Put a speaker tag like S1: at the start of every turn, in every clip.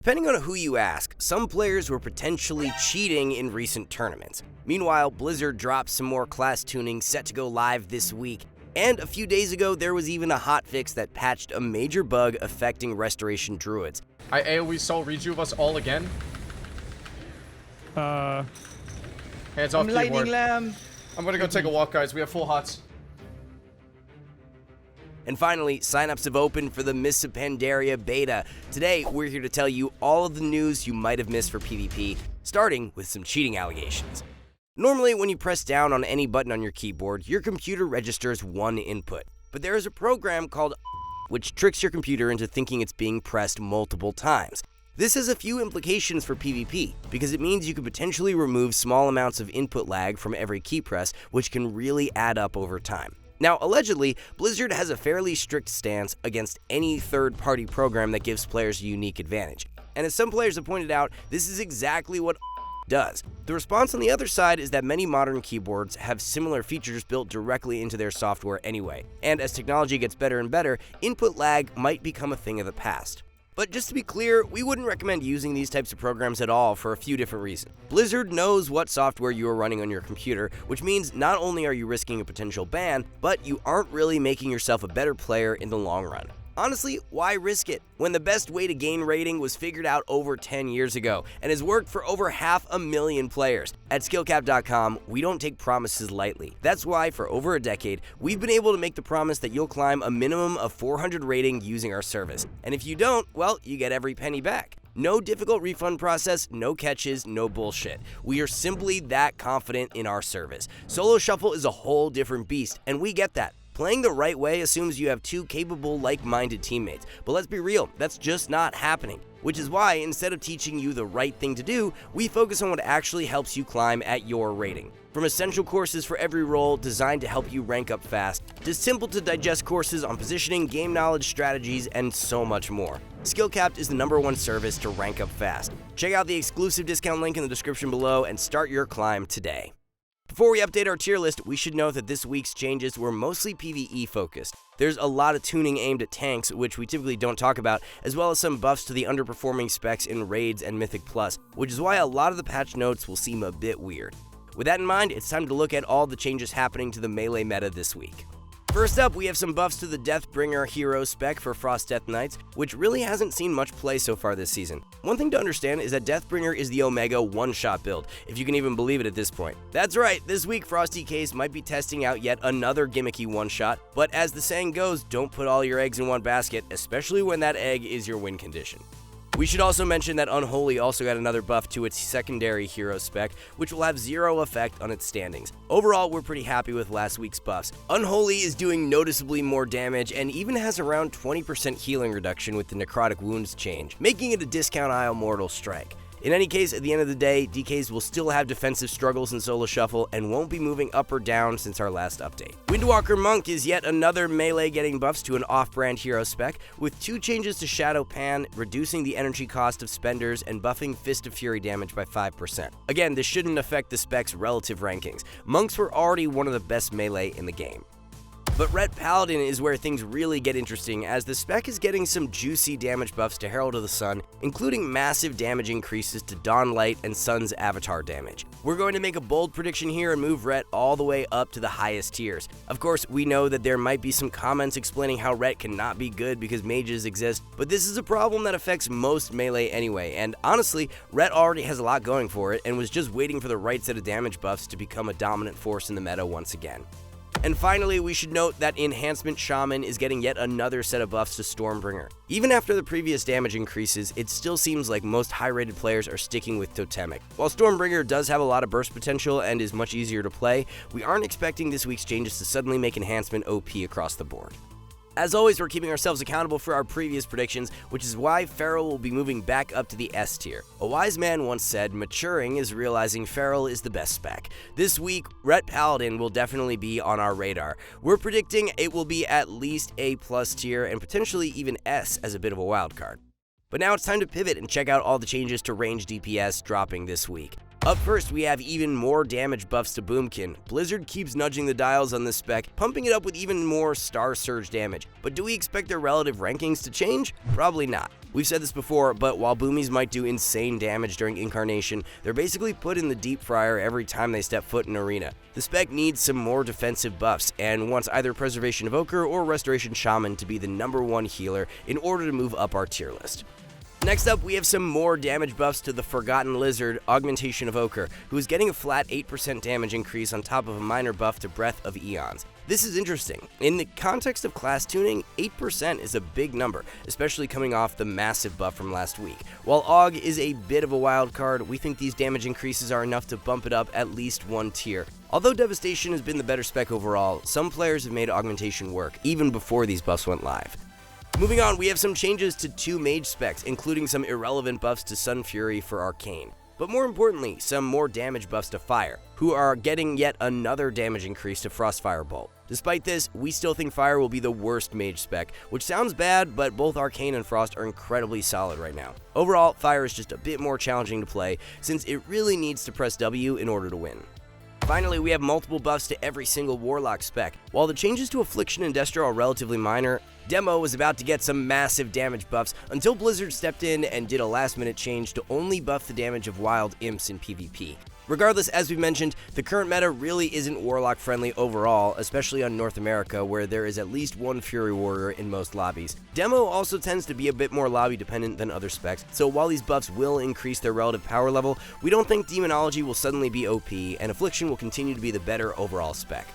S1: Depending on who you ask, some players were potentially cheating in recent tournaments. Meanwhile, Blizzard dropped some more class tuning set to go live this week. And a few days ago, there was even a hotfix that patched a major bug affecting Restoration Druids.
S2: I AoE soul rejuve us all again. Hands off keyboard.
S3: Lightning lamb.
S2: I'm gonna go take a walk, guys. We have full hots.
S1: And finally, signups have opened for the Mists of Pandaria beta. Today, we're here to tell you all of the news you might have missed for PvP, starting with some cheating allegations. Normally, when you press down on any button on your keyboard, your computer registers one input. But there is a program called which tricks your computer into thinking it's being pressed multiple times. This has a few implications for PvP, because it means you could potentially remove small amounts of input lag from every key press, which can really add up over time. Now, allegedly, Blizzard has a fairly strict stance against any third-party program that gives players a unique advantage. And as some players have pointed out, this is exactly what does. The response on the other side is that many modern keyboards have similar features built directly into their software anyway, and as technology gets better and better, input lag might become a thing of the past. But just to be clear, we wouldn't recommend using these types of programs at all for a few different reasons. Blizzard knows what software you are running on your computer, which means not only are you risking a potential ban, but you aren't really making yourself a better player in the long run. Honestly, why risk it when the best way to gain rating was figured out over 10 years ago and has worked for over 500,000 players? At skillcap.com, we don't take promises lightly. That's why for over a decade, we've been able to make the promise that you'll climb a minimum of 400 rating using our service. And if you don't, well, you get every penny back. No difficult refund process, no catches, no bullshit. We are simply that confident in our service. Solo Shuffle is a whole different beast, and we get that. Playing the right way assumes you have two capable, like-minded teammates, but let's be real, that's just not happening. Which is why, instead of teaching you the right thing to do, we focus on what actually helps you climb at your rating. From essential courses for every role designed to help you rank up fast, to simple-to-digest courses on positioning, game knowledge, strategies, and so much more. SkillCapped is the #1 service to rank up fast. Check out the exclusive discount link in the description below and start your climb today. Before we update our tier list, we should note that this week's changes were mostly PvE focused. There's a lot of tuning aimed at tanks, which we typically don't talk about, as well as some buffs to the underperforming specs in Raids and Mythic Plus, which is why a lot of the patch notes will seem a bit weird. With that in mind, it's time to look at all the changes happening to the melee meta this week. First up, we have some buffs to the Deathbringer hero spec for Frost Death Knights, which really hasn't seen much play so far this season. One thing to understand is that Deathbringer is the Omega one-shot build, if you can even believe it at this point. That's right, this week Frosty Case might be testing out yet another gimmicky one-shot, but as the saying goes, don't put all your eggs in one basket, especially when that egg is your win condition. We should also mention that Unholy also got another buff to its secondary hero spec, which will have 0 effect on its standings. Overall, we're pretty happy with last week's buffs. Unholy is doing noticeably more damage and even has around 20% healing reduction with the necrotic wounds change, making it a discount aisle mortal strike. In any case, at the end of the day, DKs will still have defensive struggles in Solo Shuffle and won't be moving up or down since our last update. Windwalker Monk is yet another melee getting buffs to an off-brand hero spec, with 2 changes to Shadow Pan, reducing the energy cost of spenders and buffing Fist of Fury damage by 5%. Again, this shouldn't affect the spec's relative rankings. Monks were already one of the best melee in the game. But Ret Paladin is where things really get interesting, as the spec is getting some juicy damage buffs to Herald of the Sun, including massive damage increases to Dawn Light and Sun's avatar damage. We're going to make a bold prediction here and move Ret all the way up to the highest tiers. Of course, we know that there might be some comments explaining how Ret cannot be good because mages exist, but this is a problem that affects most melee anyway, and honestly, Ret already has a lot going for it and was just waiting for the right set of damage buffs to become a dominant force in the meta once again. And finally, we should note that Enhancement Shaman is getting yet another set of buffs to Stormbringer. Even after the previous damage increases, it still seems like most high-rated players are sticking with Totemic. While Stormbringer does have a lot of burst potential and is much easier to play, we aren't expecting this week's changes to suddenly make Enhancement OP across the board. As always, we're keeping ourselves accountable for our previous predictions, which is why Feral will be moving back up to the S tier. A wise man once said, maturing is realizing Feral is the best spec. This week, Ret Paladin will definitely be on our radar. We're predicting it will be at least A+ tier and potentially even S as a bit of a wild card. But now it's time to pivot and check out all the changes to range DPS dropping this week. Up first, we have even more damage buffs to Boomkin. Blizzard keeps nudging the dials on this spec, pumping it up with even more Star Surge damage. But do we expect their relative rankings to change? Probably not. We've said this before, but while Boomies might do insane damage during Incarnation, they're basically put in the deep fryer every time they step foot in Arena. The spec needs some more defensive buffs, and wants either Preservation Evoker or Restoration Shaman to be the #1 healer in order to move up our tier list. Next up, we have some more damage buffs to the Forgotten Lizard, Augmentation Evoker, who is getting a flat 8% damage increase on top of a minor buff to Breath of Eons. This is interesting. In the context of class tuning, 8% is a big number, especially coming off the massive buff from last week. While Aug is a bit of a wild card, we think these damage increases are enough to bump it up at least 1 tier. Although Devastation has been the better spec overall, some players have made Augmentation work, even before these buffs went live. Moving on, we have some changes to 2 mage specs, including some irrelevant buffs to Sun Fury for Arcane. But more importantly, some more damage buffs to Fire, who are getting yet another damage increase to Frostfire Bolt. Despite this, we still think Fire will be the worst mage spec, which sounds bad, but both Arcane and Frost are incredibly solid right now. Overall, Fire is just a bit more challenging to play, since it really needs to press W in order to win. Finally, we have multiple buffs to every single Warlock spec. While the changes to Affliction and Destro are relatively minor, Demo was about to get some massive damage buffs until Blizzard stepped in and did a last-minute change to only buff the damage of wild imps in PvP. Regardless, as we mentioned, the current meta really isn't Warlock-friendly overall, especially on North America, where there is at least 1 Fury Warrior in most lobbies. Demo also tends to be a bit more lobby-dependent than other specs, so while these buffs will increase their relative power level, we don't think Demonology will suddenly be OP, and Affliction will continue to be the better overall spec.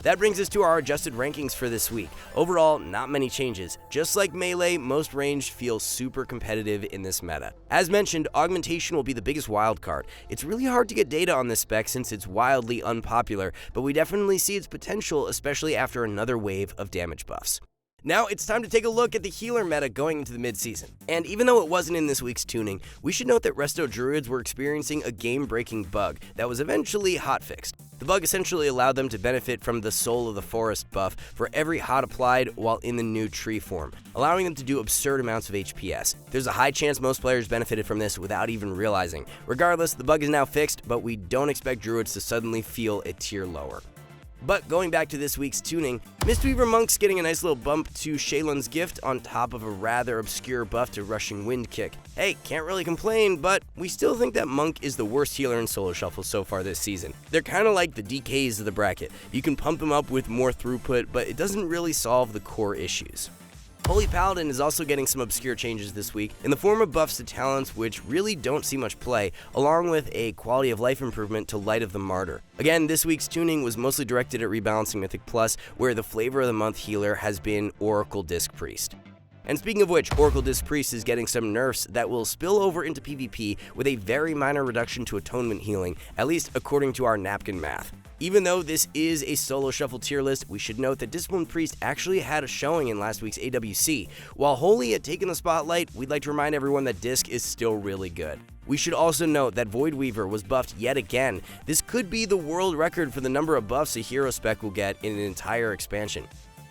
S1: That brings us to our adjusted rankings for this week. Overall, not many changes. Just like Melee, most ranged feels super competitive in this meta. As mentioned, Augmentation will be the biggest wildcard. It's really hard to get data on this spec since it's wildly unpopular, but we definitely see its potential, especially after another wave of damage buffs. Now it's time to take a look at the healer meta going into the mid-season. And even though it wasn't in this week's tuning, we should note that Resto Druids were experiencing a game-breaking bug that was eventually hotfixed. The bug essentially allowed them to benefit from the Soul of the Forest buff for every hot applied while in the new tree form, allowing them to do absurd amounts of HPS. There's a high chance most players benefited from this without even realizing. Regardless, the bug is now fixed, but we don't expect Druids to suddenly feel a tier lower. But going back to this week's tuning, Mistweaver Monk's getting a nice little bump to Shaylun's Gift on top of a rather obscure buff to Rushing Wind Kick. Hey, can't really complain, but we still think that Monk is the worst healer in Solo Shuffle so far this season. They're kind of like the DKs of the bracket. You can pump them up with more throughput, but it doesn't really solve the core issues. Holy Paladin is also getting some obscure changes this week in the form of buffs to talents which really don't see much play, along with a quality of life improvement to Light of the Martyr. Again, this week's tuning was mostly directed at rebalancing Mythic Plus, where the flavor of the month healer has been Oracle Disc Priest. And speaking of which, Oracle Disc Priest is getting some nerfs that will spill over into PvP with a very minor reduction to atonement healing, at least according to our napkin math. Even though this is a Solo Shuffle tier list, we should note that Discipline Priest actually had a showing in last week's AWC. While Holy had taken the spotlight, we'd like to remind everyone that Disc is still really good. We should also note that Void Weaver was buffed yet again. This could be the world record for the number of buffs a hero spec will get in an entire expansion.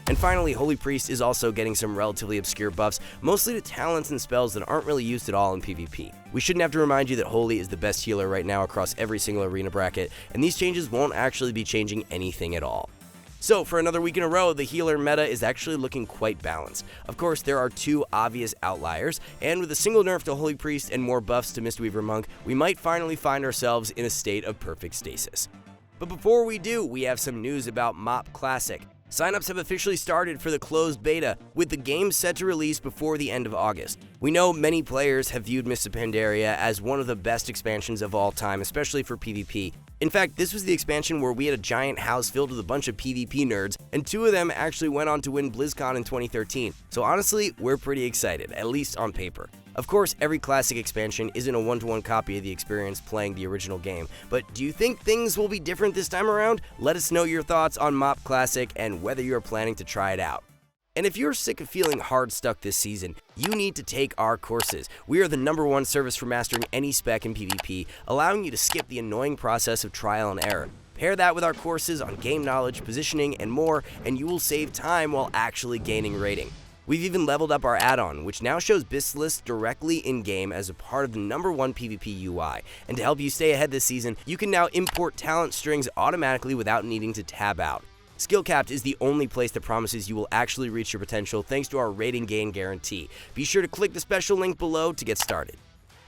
S1: And finally, Holy Priest is also getting some relatively obscure buffs, mostly to talents and spells that aren't really used at all in PvP. We shouldn't have to remind you that Holy is the best healer right now across every single arena bracket, and these changes won't actually be changing anything at all. So, for another week in a row, the healer meta is actually looking quite balanced. Of course, there are 2 obvious outliers, and with a single nerf to Holy Priest and more buffs to Mistweaver Monk, we might finally find ourselves in a state of perfect stasis. But before we do, we have some news about MoP Classic. Signups have officially started for the closed beta, with the game set to release before the end of August. We know many players have viewed Mists of Pandaria as one of the best expansions of all time, especially for PvP. In fact, this was the expansion where we had a giant house filled with a bunch of PvP nerds, and 2 of them actually went on to win BlizzCon in 2013. So honestly, we're pretty excited, at least on paper. Of course, every classic expansion isn't a one-to-one copy of the experience playing the original game, but do you think things will be different this time around? Let us know your thoughts on MoP Classic and whether you're planning to try it out. And if you're sick of feeling hard stuck this season, you need to take our courses. We are the #1 service for mastering any spec in PvP, allowing you to skip the annoying process of trial and error. Pair that with our courses on game knowledge, positioning, and more, and you will save time while actually gaining rating. We've even leveled up our add-on, which now shows Basilisk directly in-game as a part of the #1 PvP UI. And to help you stay ahead this season, you can now import talent strings automatically without needing to tab out. Skillcapped is the only place that promises you will actually reach your potential thanks to our rating gain guarantee. Be sure to click the special link below to get started.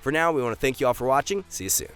S1: For now, we want to thank you all for watching. See you soon.